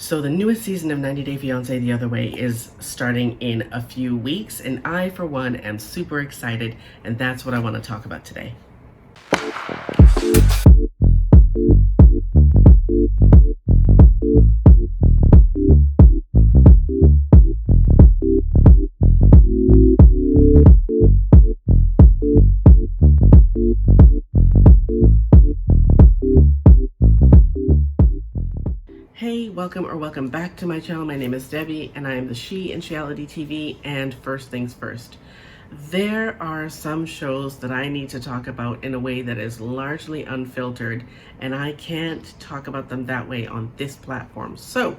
So the newest season of 90 Day Fiance The Other Way is starting in a few weeks, and I, for one, am super excited, and that's what I want to talk about today. Hey, welcome back to my channel. My name is Debbie, and I am the She in Sheality TV. And first things first, there are some shows that I need to talk about in a way that is largely unfiltered, and I can't talk about them that way on this platform. So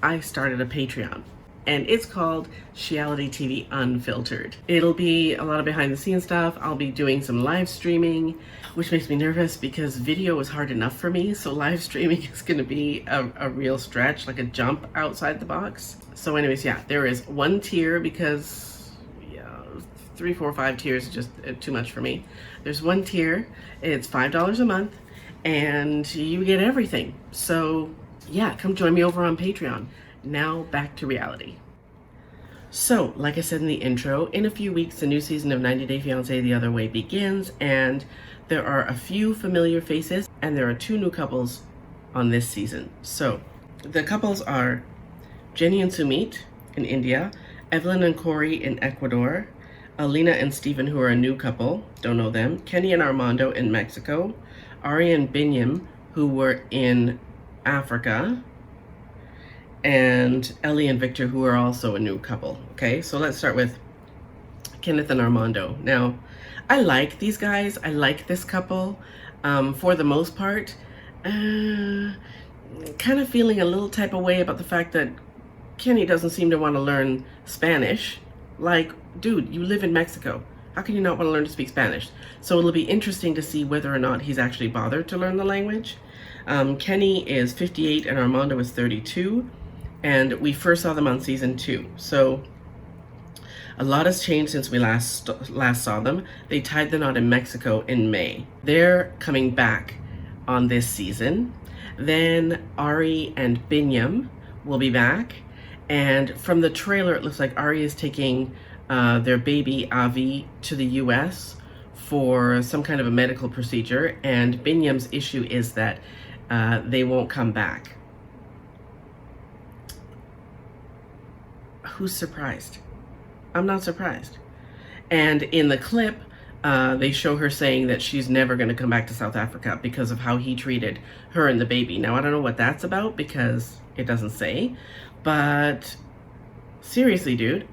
I started a Patreon, and it's called Sheality TV Unfiltered. It'll be a lot of behind the scenes stuff. I'll be doing some live streaming, which makes me nervous because video is hard enough for me. So live streaming is gonna be a real stretch, like a jump outside the box. So anyways, yeah, there is one tier because 3, 4, 5 tiers is just too much for me. There's one tier, it's $5 a month, and you get everything. So yeah, come join me over on Patreon. Now back to reality. So, like I said in the intro, in a few weeks, the new season of 90 Day Fiance The Other Way begins, and there are a few familiar faces, and there are 2 new couples on this season. So, the couples are Jenny and Sumit in India, Evelyn and Corey in Ecuador, Alina and Stephen, who are a new couple, don't know them, Kenny and Armando in Mexico, Ari and Binyam, who were in Africa, and Ellie and Victor, who are also a new couple. Okay, so let's start with Kenneth and Armando. Now, I like these guys. I like this couple for the most part. Kind of feeling a little type of way about the fact that Kenny doesn't seem to want to learn Spanish. Like, dude, you live in Mexico. How can you not want to learn to speak Spanish? So it'll be interesting to see whether or not he's actually bothered to learn the language. Kenny is 58 and Armando is 32. And we first saw them on season 2. So a lot has changed since we last saw them. They tied the knot in Mexico in May. They're coming back on this season. Then Ari and Binyam will be back. And from the trailer, it looks like Ari is taking their baby Avi to the US for some kind of a medical procedure. And Binyam's issue is that they won't come back. Who's surprised? I'm not surprised. And in the clip, they show her saying that she's never going to come back to South Africa because of how he treated her and the baby. Now, I don't know what that's about because it doesn't say. But seriously, dude,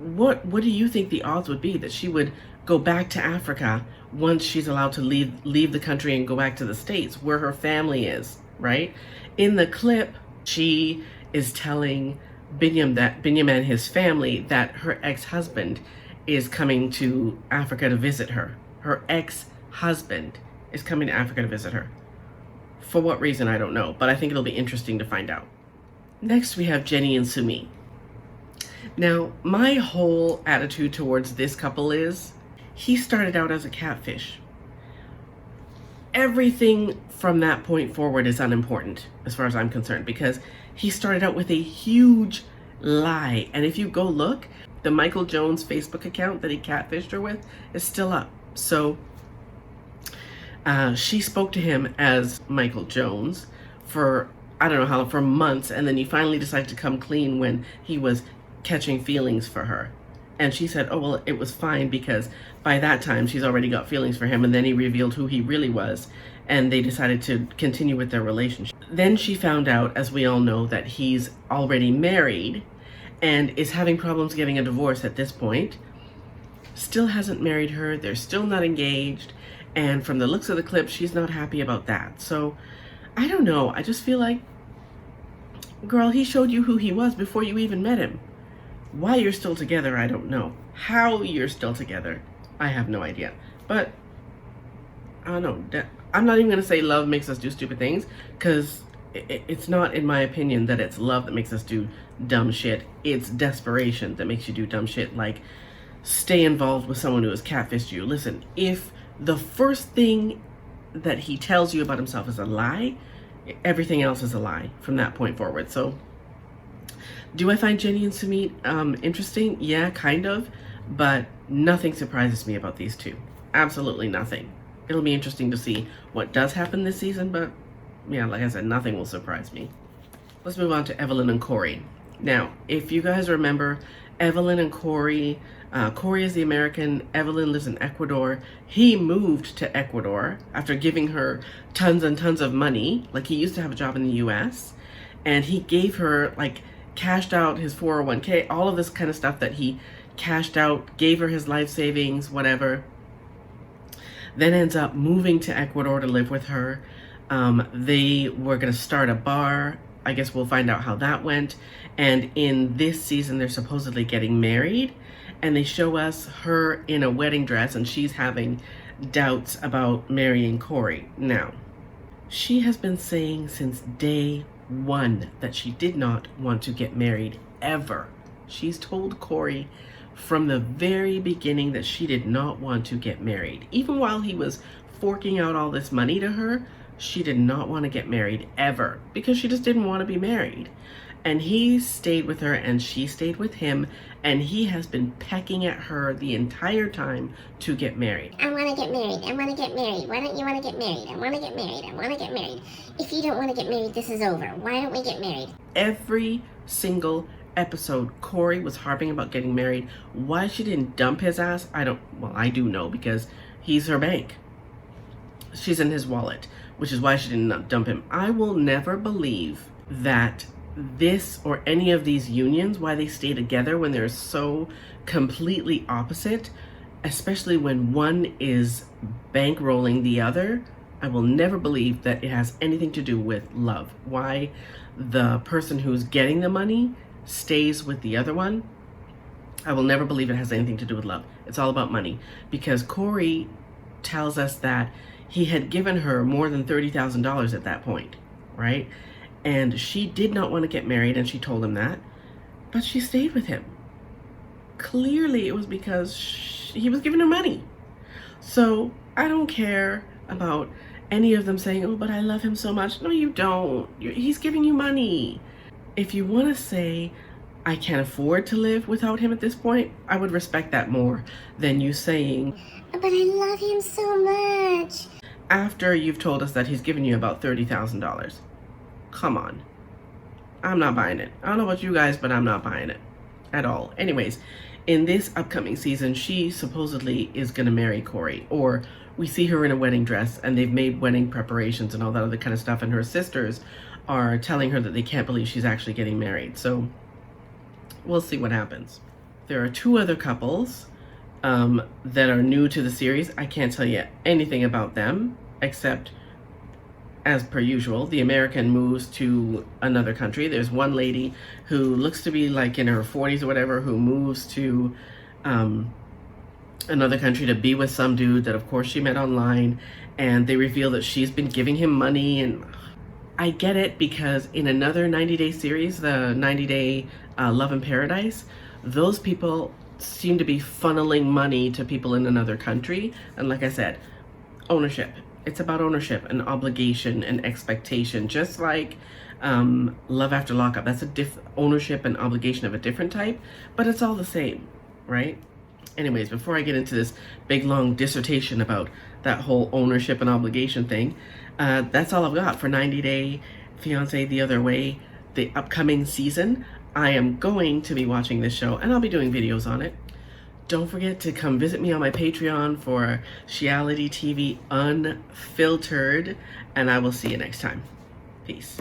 what do you think the odds would be that she would go back to Africa once she's allowed to leave the country and go back to the States where her family is, right? In the clip, she is telling Binyam and his family that her ex-husband is coming to Africa to visit her. Her ex-husband is coming to Africa to visit her. For what reason, I don't know, but I think it'll be interesting to find out. Next, we have Jenny and Sumi. Now, my whole attitude towards this couple is, he started out as a catfish. Everything from that point forward is unimportant as far as I'm concerned because he started out with a huge lie. And if you go look, the Michael Jones Facebook account that he catfished her with is still up. So she spoke to him as Michael Jones for, I don't know how, for months. And then he finally decided to come clean when he was catching feelings for her. And she said, oh, well, it was fine because by that time she's already got feelings for him. And then he revealed who he really was. And they decided to continue with their relationship. Then she found out, as we all know, that he's already married and is having problems getting a divorce at this point. Still hasn't married her. They're still not engaged. And from the looks of the clip, she's not happy about that. So I don't know. I just feel like, girl, he showed you who he was before you even met him. Why you're still together, I don't know. How you're still together, I have no idea. But I don't know. I'm not even going to say love makes us do stupid things because it's not, in my opinion, that it's love that makes us do dumb shit. It's desperation that makes you do dumb shit, like stay involved with someone who has catfished you. Listen, if the first thing that he tells you about himself is a lie, everything else is a lie from that point forward. So do I find Jenny and Sumit interesting? Yeah, kind of, but nothing surprises me about these two. Absolutely nothing. It'll be interesting to see what does happen this season, but yeah, like I said, nothing will surprise me. Let's move on to Evelyn and Corey. Now, if you guys remember, Evelyn and Corey, Corey is the American, Evelyn lives in Ecuador. He moved to Ecuador after giving her tons and tons of money. Like, he used to have a job in the US, and he gave her, like, cashed out his 401k, all of this kind of stuff that he cashed out, gave her his life savings, whatever. Then ends up moving to Ecuador to live with her. They were going to start a bar. I guess we'll find out how that went. And in this season, they're supposedly getting married. And they show us her in a wedding dress, and she's having doubts about marrying Corey. Now, she has been saying since day one that she did not want to get married ever. She's told Corey from the very beginning that she did not want to get married. Even while he was forking out all this money to her, she did not want to get married ever because she just didn't want to be married. And he stayed with her and she stayed with him, and he has been pecking at her the entire time to get married. I want to get married. I want to get married. Why don't you want to get married? I want to get married. I want to get married. If you don't want to get married, this is over. Why don't we get married? Every single episode, Corey was harping about getting married. Why she didn't dump his ass, I do know, because he's her bank. She's in his wallet, which is why she didn't dump him. I will never believe that this or any of these unions, why they stay together when they're so completely opposite, especially when one is bankrolling the other. I will never believe that it has anything to do with love. Why the person who's getting the money stays with the other one, I will never believe it has anything to do with love. It's all about money, because Corey tells us that he had given her more than $30,000 at that point, right? And she did not want to get married, and she told him that, but she stayed with him. Clearly it was because he was giving her money. So I don't care about any of them saying, oh, but I love him so much. No, you don't. He's giving you money. If you want to say, I can't afford to live without him at this point, I would respect that more than you saying, but I love him so much. After you've told us that he's given you about $30,000. Come on. I'm not buying it. I don't know about you guys, but I'm not buying it at all. Anyways, in this upcoming season, she supposedly is going to marry Corey, or we see her in a wedding dress, and they've made wedding preparations and all that other kind of stuff, and her sisters are telling her that they can't believe she's actually getting married. So we'll see what happens. There are two other couples that are new to the series. I can't tell you anything about them, except, as per usual, the American moves to another country. There's one lady who looks to be like in her 40s or whatever, who moves to another country to be with some dude that, of course, she met online, and they reveal that she's been giving him money. And I get it, because in another 90-day series, the 90-day Love in Paradise, those people seem to be funneling money to people in another country. And like I said, ownership. It's about ownership and obligation and expectation, just like Love After Lockup. That's a ownership and obligation of a different type, but it's all the same, right? Anyways, before I get into this big long dissertation about that whole ownership and obligation thing, that's all I've got for 90-Day Fiance The Other Way, the upcoming season. I am going to be watching this show, and I'll be doing videos on it. Don't forget to come visit me on my Patreon for Shiality TV Unfiltered, and I will see you next time. Peace.